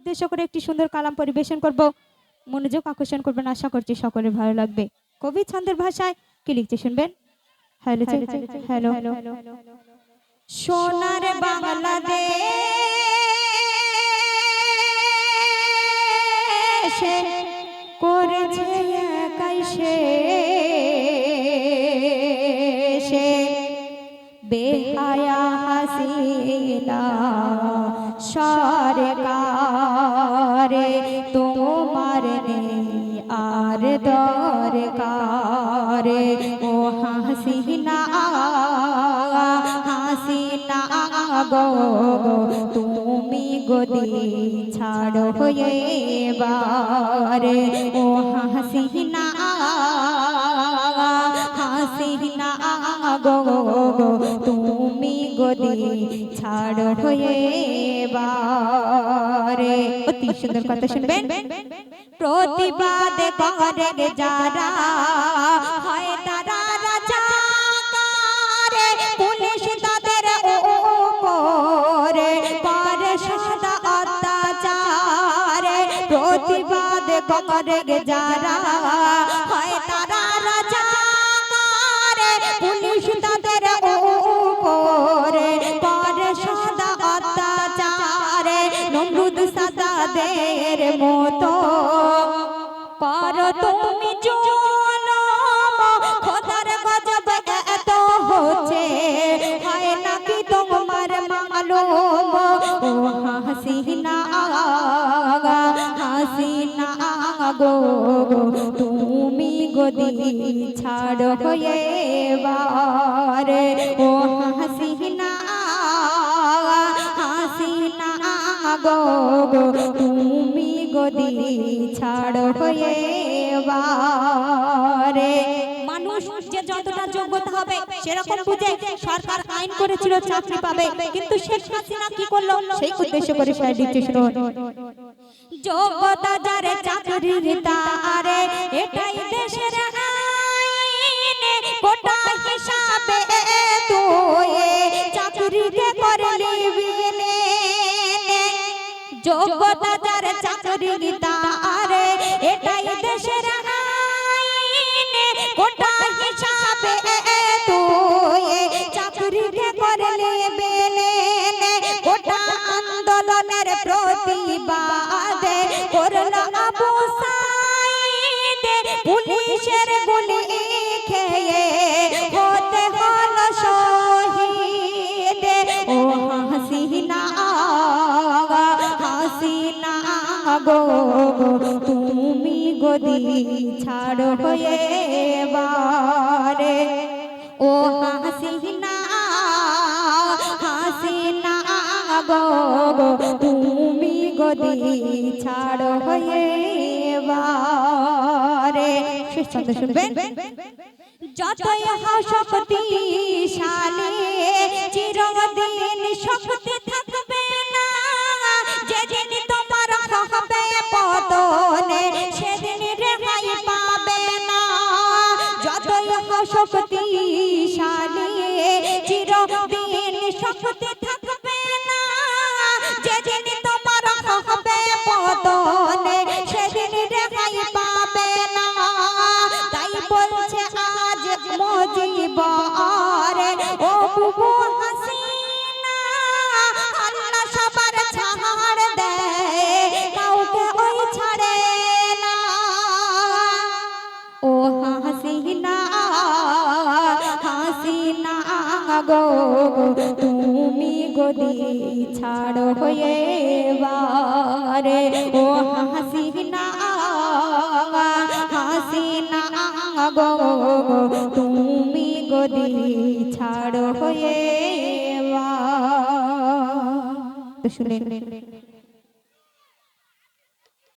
উদ্দেশ্য করে একটি সুন্দর কালাম পরিবেশন করব। মনোযোগ আকর্ষণ করবেন, আশা করছি সকলের ভালো লাগবে। কবি ছন্দের ভাষায় কি লিখতে শুনবেন। হ্যালো হ্যালো, সোনার বাংলাদেশ করেছে একাই সে বেহায়া হাসিনা সরকারে তোমার নেই আর দরকারে ও হাসিনা হাসিনা গো তুমি গদি ছাড়ো এবারে ও হাসিনা হাসিনা গো তুমি গদি ছাড়ো এবারে। অতি সুন্দর কথা শুনবেন। প্রতিবাদ করে যারা হয় তারা রাজাকারে, পুলিশ তাদের উপরে করে সদা অত্যাচারে। প্রতিবাদ করে যারা হয় তারা রাজাকারে, পুলিশ তাদের উপরে করে সদা অত্যাচারে। নমরুদ সাদাদের মতো করো তুমি জুলুম, খোদার গজব এত হচ্ছে হয় নাকি তোমার মালুম। ও হাসিনা হাসিনা গো তুমি গদি ছাড়ো এবারে ও হাসিনা হাসিনা গো তুমি গদি ছাড়ো এবারে। মানুষ যে যতটা যোগ্যতা হবে সেরকম বুঝে সরকার আইন করেছিল চাকরি পাবে, কিন্তু শেখ হাসিনা কি করলো সেই উদ্দেশ্য করে দিচ্ছে শুনুন। যোগ্যতা যারে চাকরি তারে এটাই দেশের আইন, কোটা হিসাবে তুই চাকরিকে করলি বিলীন। যোগ্যতা যারে চাকরি তারে এটাই দেশের আইন, কোটা হিসাবে তুই চাকরিকে করলি বিলীন। কোটা আন্দোলনের প্রতিবাদে করলো আবু সাইদ পুলিশের গুলি খেয়ে হতে হলো শহীদ। ও হাসিনা হাসিনা গো তুমি গদি ছাড়ো এবারে ও হাসিনা হাসিনা গো তুমি গদি ছাড়ো এবারে। শেষ ছন্দ শুনবেন। যতই হও শক্তিশালী চিরদিন শক্তি থাকবে না, যেদিন তোমার হবে পতনে সেদিন রেহাই পাবে না। যতই হও শক্তিশালী চিরদিন শক্তি থাকবে না, যেদিন তোমার হবে পতনে সেদিন রেহাই পাবে না। তাই বলছে আজ মুজিব আরে ও বুবু হাসিনা, আল্লাহ সবার ছাড় দেয় কাউকে ওই ছাড়ে না। ও হাসিনা হাসিনা গো তুমি গদি ছাড়ো এবারে ও হাসিনা হাসিনা গো তুমি গদি ছাড়ো এবার। শুনে